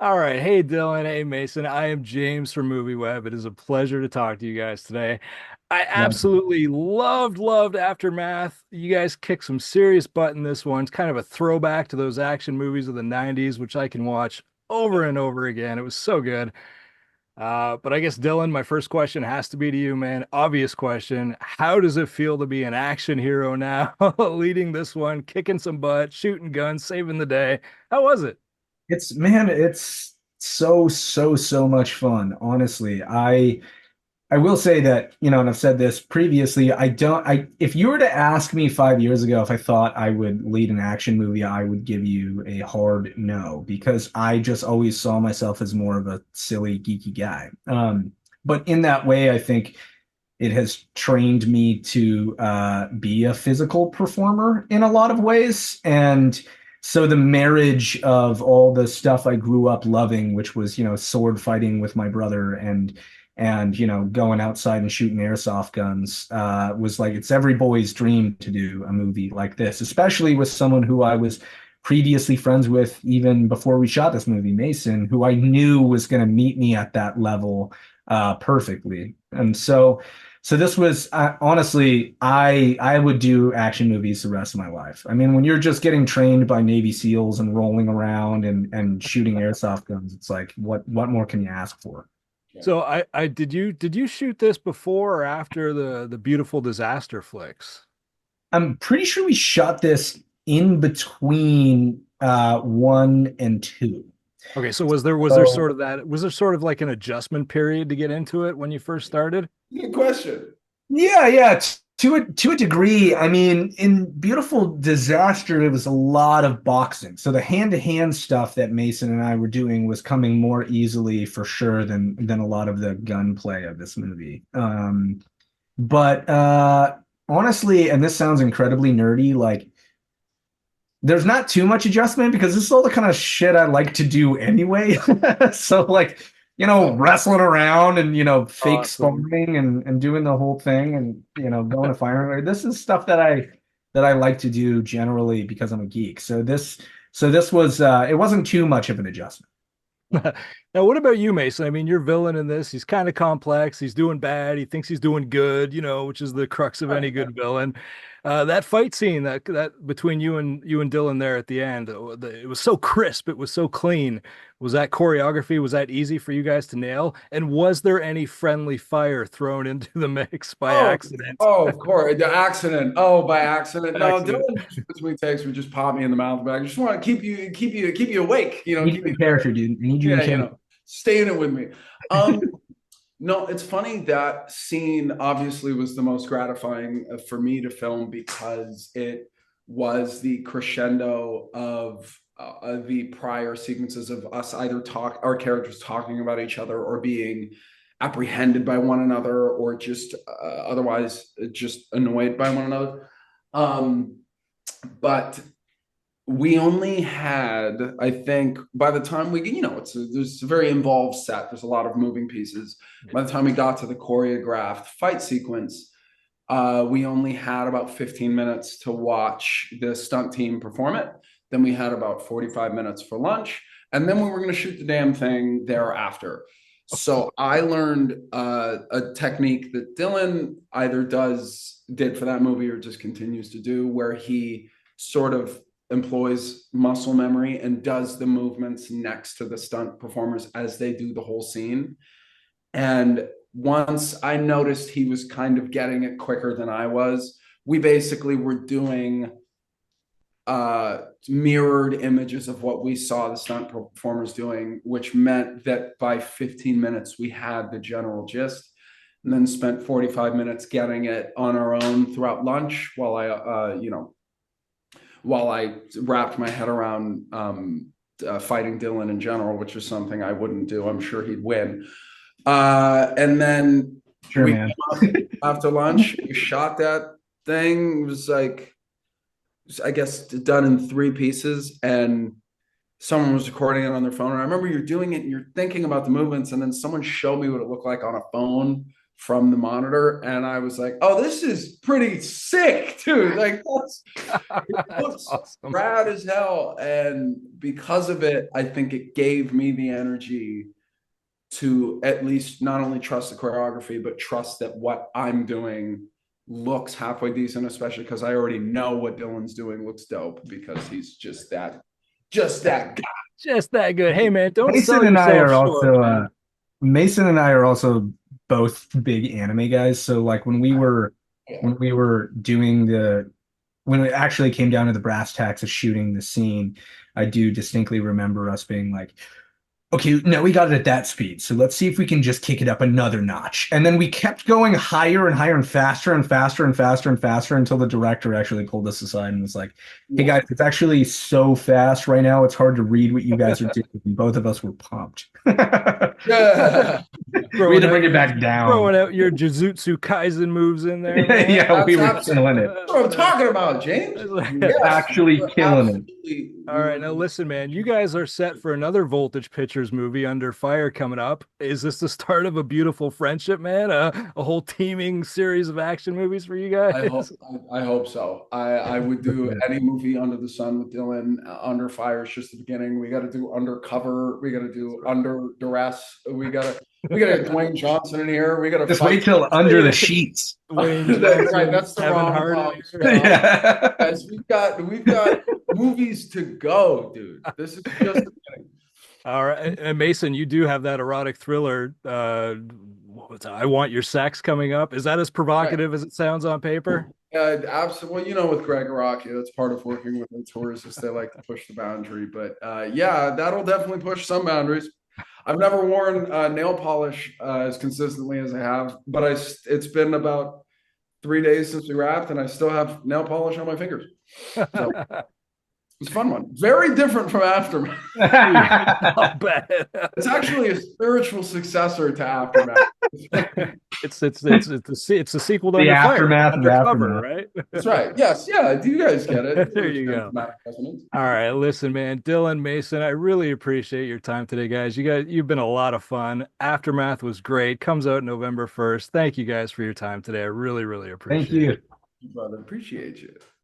All right. Hey, Dylan. Hey, Mason. I am James from MovieWeb. It is a pleasure to talk to you guys today. I Like, absolutely loved Aftermath. You guys kicked some serious butt in this one. It's kind of a throwback to those action movies of the 90s, which I can watch over and over again. It was so good. But I guess, Dylan, my first question has to be to you, man. Obvious question. How does it feel to be an action hero now, leading this one, kicking some butt, shooting guns, saving the day? How was it? it's so much fun. Honestly, I will say that, and I've said this previously, I if you were to ask me 5 years ago if I thought I would lead an action movie, I would give you a hard no, because I just always saw myself as more of a silly, geeky guy. But in that way, I think it has trained me to be a physical performer in a lot of ways. And so the marriage of all the stuff I grew up loving, which was, sword fighting with my brother and going outside and shooting airsoft guns, was like it's every boy's dream to do a movie like this, especially with someone who I was previously friends with even before we shot this movie, Mason, who I knew was going to meet me at that level perfectly. And so this was honestly, I would do action movies the rest of my life. I mean, when you're just getting trained by Navy SEALs and rolling around and shooting airsoft guns, it's like what more can you ask for? So I did you shoot this before or after the beautiful disaster flicks? I'm pretty sure we shot this in between one and two. Okay, so was there So sort of that was there sort of like an adjustment period to get into it when you first started? Good question. yeah, to a degree. I mean, in Beautiful Disaster, it was a lot of boxing. So the hand-to-hand stuff that Mason and I were doing was coming more easily for sure than a lot of the gunplay of this movie. But honestly, and this sounds incredibly nerdy, like there's not too much adjustment because this is all the kind of shit I like to do anyway. So like, wrestling around and fake Awesome. sparring and doing the whole thing and going to firing. This is stuff that I like to do generally because I'm a geek. So this was it wasn't too much of an adjustment. Now, what about you, Mason? I mean, you're villain in this. He's kind of complex. He's doing bad. He thinks he's doing good, which is the crux of any good villain. That fight scene that between you and Dylan there at the end, it was so crisp. It was so clean. Was that choreography? Was that easy for you guys to nail? And was there any friendly fire thrown into the mix by Oh, accident? oh, of course. The accident. Oh, by accident. No, Accident. Dylan just between takes would just pop me in the mouth. But I just want to keep you awake. I need Keep you you, in character, dude. I need you in yeah, character. stay in it with me. Um, no, it's funny that scene obviously was the most gratifying for me to film because it was the crescendo of the prior sequences of us either our characters talking about each other or being apprehended by one another or just otherwise just annoyed by one another. Um, but we only had, I think, by the time there's a very involved set. There's a lot of moving pieces. By the time we got to the choreographed fight sequence, we only had about 15 minutes to watch the stunt team perform it. Then we had about 45 minutes for lunch. And then we were going to shoot the damn thing thereafter. So I learned a technique that Dylan either did for that movie or just continues to do, where he sort of employs muscle memory and does the movements next to the stunt performers as they do the whole scene. And once I noticed he was kind of getting it quicker than I was, we basically were doing mirrored images of what we saw the stunt performers doing, which meant that by 15 minutes we had the general gist, and then spent 45 minutes getting it on our own throughout lunch while I wrapped my head around fighting Dylan in general, which is something I wouldn't do. I'm sure he'd win. And then Sure, we man. came up after lunch. We shot that thing. It was like, I guess, done in three pieces. And someone was recording it on their phone. And I remember you're doing it and you're thinking about the movements. And then someone showed me what it looked like on a phone from the monitor, and I was like, "Oh, this is pretty sick, dude! Like, it That's looks awesome. rad as hell." And because of it, I think it gave me the energy to at least not only trust the choreography, but trust that what I'm doing looks halfway decent, especially because I already know what Dylan's doing looks dope because he's just that guy. Just that good. Hey man, don't Mason sell and I yourself are short, also man. Mason and I are also both big anime guys. So like Yeah. when we were doing the when it actually came down to the brass tacks of shooting the scene, I do distinctly remember us being like, okay, no, we got it at that speed. So let's see if we can just kick it up another notch. And then we kept going higher and higher and faster and faster and faster and faster until the director actually pulled us aside and was like, hey Yeah. guys, it's actually so fast right now. It's hard to read what you guys are doing. And both of us were pumped. We had Yeah. Throwing to out bring it your back down. throwing out your Jujutsu Kaisen moves in there, man. Yeah, we That's were absolutely killing it. what I'm talking about, James. We were Yes, actually we're killing it. absolutely All right, now listen, man. You guys are set for another Voltage Pictures movie, Under Fire, coming up. Is this the start of a beautiful friendship, man? A whole teaming series of action movies for you I guys? hope I hope so. I would do any movie under the sun with Dylan. Under Fire is just the beginning. We got to do Undercover. We got to do Under Duress. We got to get Dwayne Johnson in here. We got to Just wait fight. till under the sheets. Dwayne That's right. Johnson, That's the Kevin rom Hart in com here. stuff. Yeah. Guys, we've got movies to go, dude. This is just the beginning. All right, and Mason, you do have that erotic thriller. What was it? I Want Your Sex coming up. Is that as Right. provocative as it sounds on paper? Absolutely. Well, with Greg Araki, that's part of working with the tours is they like to push the boundary. But yeah, that'll definitely push some boundaries. I've never worn nail polish as consistently as I have, but it's been about 3 days since we wrapped, and I still have nail polish on my fingers. So it's a fun one. Very different from Aftermath. Not bad. It's actually a spiritual successor to Aftermath. It's a sequel to The Under Fire, aftermath of the Undercover, aftermath. right? That's right. Yes. Yeah. Do you guys get it? There you Understand go. thematic resonance. All right, listen, man, Dylan Mason, I really appreciate your time today, guys. You've been a lot of fun. Aftermath was great. Comes out November 1st. Thank you guys for your time today. I really, really Thank appreciate you. it. Brother, appreciate you.